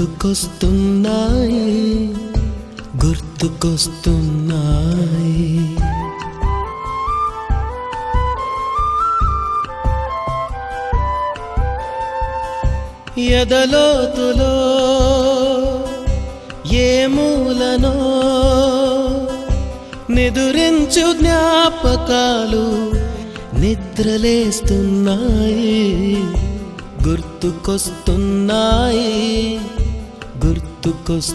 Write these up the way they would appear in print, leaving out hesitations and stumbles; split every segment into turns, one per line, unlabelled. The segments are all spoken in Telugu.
గుర్తుకొస్తున్నాయి గుర్తుకొస్తున్నాయి. ఎదలోతులో ఏ మూలనో నిదురించు జ్ఞాపకాలు నిద్రలేస్తున్నాయి గుర్తుకొస్తున్నాయి గుర్తుకొస్తున్నాయి.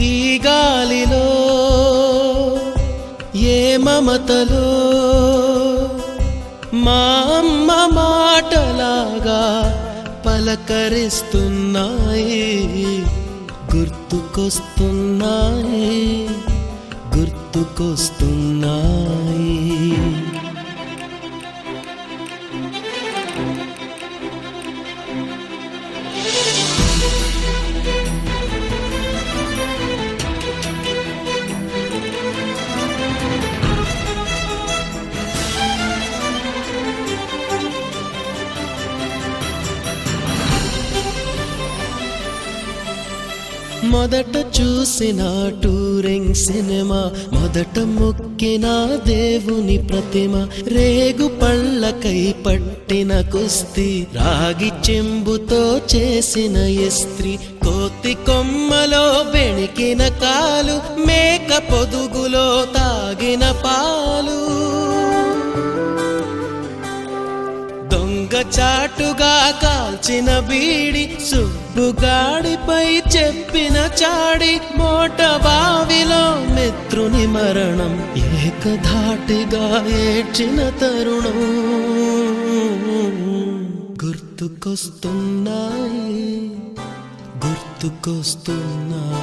ఈ గాలిలో ఏ మమతలో మా అమ్మ మాటలాగా పలకరిస్తున్నాయి గుర్తుకొస్తున్నాయి గుర్తుకొస్తున్నాయి. మొదట చూసిన టూరింగ్ సినిమా, మొదట మొక్కిన దేవుని ప్రతిమ, రేగు పళ్ళకై పట్టిన కుస్తీ, రాగి చెంబుతో చేసిన ఇస్త్రీ, కోతి కొమ్మలో బెణికిన కాలు, మేక పొదుగులో తాగిన పాలు, దొంగ చాటుగా కాల్చిన బీడి, సుబ్బుగాడిపై చెప్పిన చాడి, మోట బావిలో మిత్రుని మరణం, ఏకధాటిగా ఏడ్చిన తరుణం గుర్తుకొస్తున్నాయి గుర్తుకొస్తున్నాయి.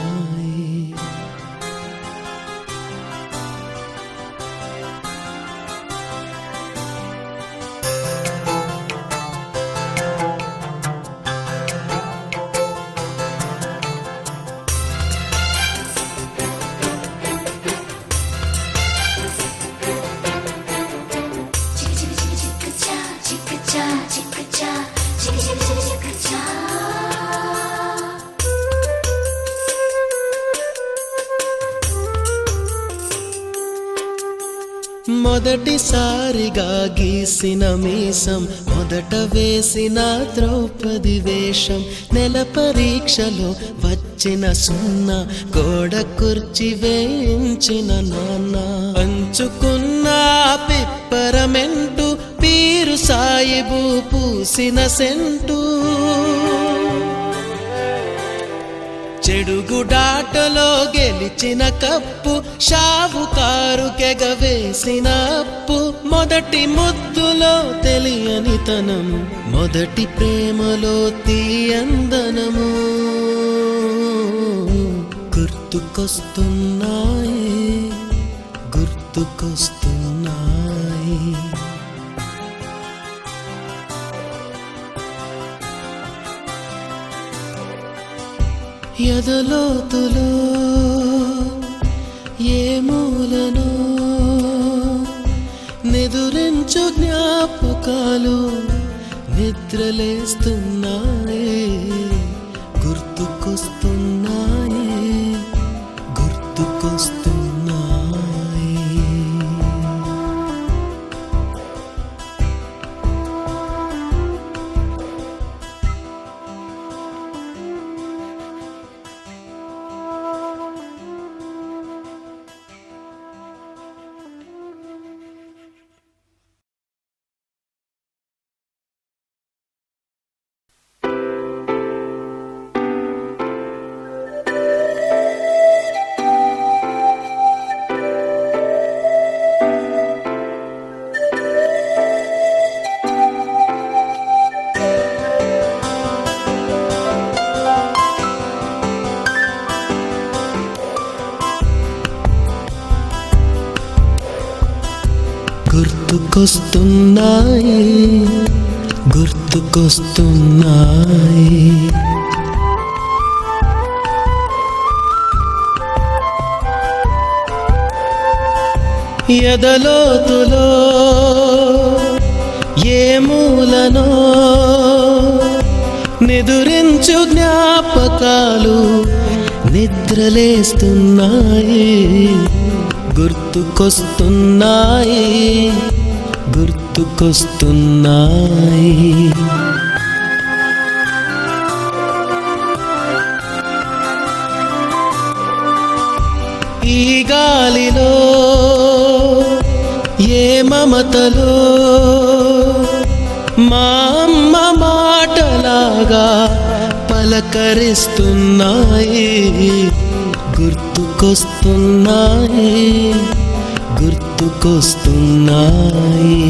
మొదటిసారిగా గీసిన మీసం, మొదట వేసిన ద్రౌపది వేషం, నెల పరీక్షలో వచ్చిన సున్నా, గోడ కుర్చీ వేయించిన నాన్న, పంచుకున్న పిప్పరమెంటు, పీరు సాయిబు పూసిన సెంటు, చెడుగుడాటలో గెలిచిన కప్పు, షావుకారు కెగవేసిన అప్పు, మొదటి ముద్దులో తెలియనితనం, మొదటి ప్రేమలో తీయందనము గుర్తుకొస్తున్నాయి గుర్తుకొస్తున్నాయి. ఎదలోతులో ఏ మూలనో నిదురించు జ్ఞాపకాలు నిద్రలేస్తున్నాయి గుర్తుకొస్తున్నాయి గుర్తుకొస్తున్నాయి. గుర్తుకొస్తున్నాయి గుర్తుకొస్తున్నాయి. ఎదలోతులో ఏ మూలనో నిదురించు జ్ఞాపకాలు నిద్రలేస్తున్నాయి, గుర్తుకొస్తున్నాయి, గుర్తుకొస్తున్నాయి. ఈ గాలిలో ఏ మమతలో మా అమ్మ మాటలాగా పలకరిస్తున్నాయి, గుర్తుకొస్తున్నాయి, గుర్తుకొస్తున్నాయి.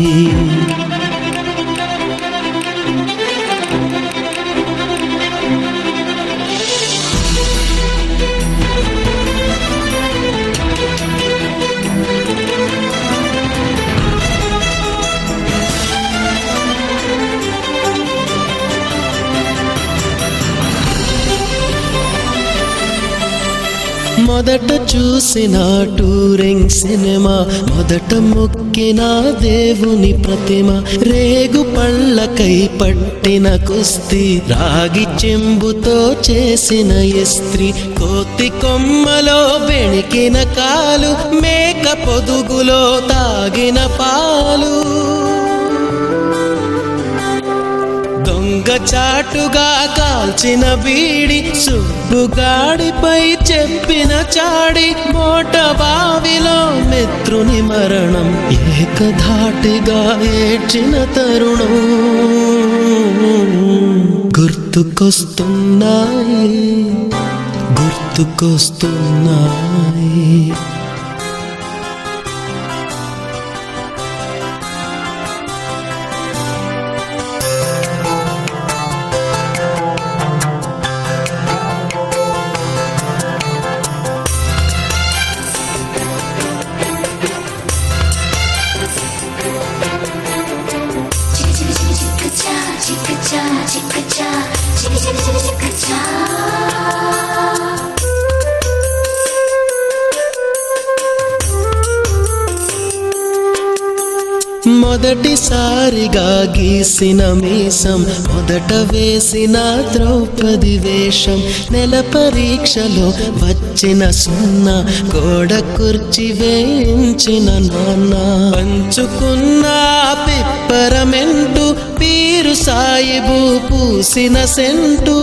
మొదట చూసిన టూరింగ్ సినిమా, మొదట మొక్కిన దేవుని ప్రతిమ, రేగు పళ్ళకై పట్టిన కుస్తీ, రాగి చెంబుతో చేసిన ఇస్త్రీ, కోతి కొమ్మలో బెణికిన కాలు, మేక పొదుగులో తాగిన పాలు, దొంగ చాటుగా కాల్చిన బీడి, సుబ్బుగాడిపై చెప్పిన చాడి, మోట బావిలో మిత్రుని మరణం, ఏకధాటిగా ఏడ్చిన తరుణం గుర్తుకొస్తున్నాయి, గుర్తుకొస్తున్నాయి. మొదటిసారిగా గీసిన మీసం, మొదట వేసిన ద్రౌపది వేషం, నెల పరీక్షలో వచ్చిన సున్నా, గోడ కుర్చీ వేయించిన నాన్న, పంచుకున్న పిప్పరమెంటు, పీరు సాయిబు పూసిన సెంటు,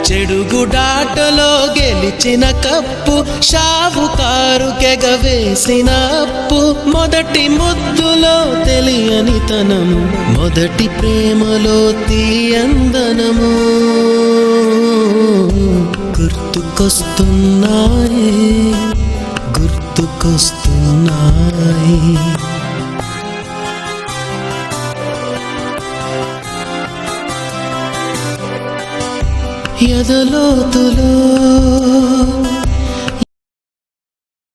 చెడుగుడాటలో గెలిచిన కప్పు, షావుకారు కెగవేసిన అప్పు, మొదటి ముద్దులో తెలియని తనము, మొదటి ప్రేమలో తీయందనము గుర్తుకొస్తున్నాయి, గుర్తుకొస్తున్నాయి. ఎదలోతులో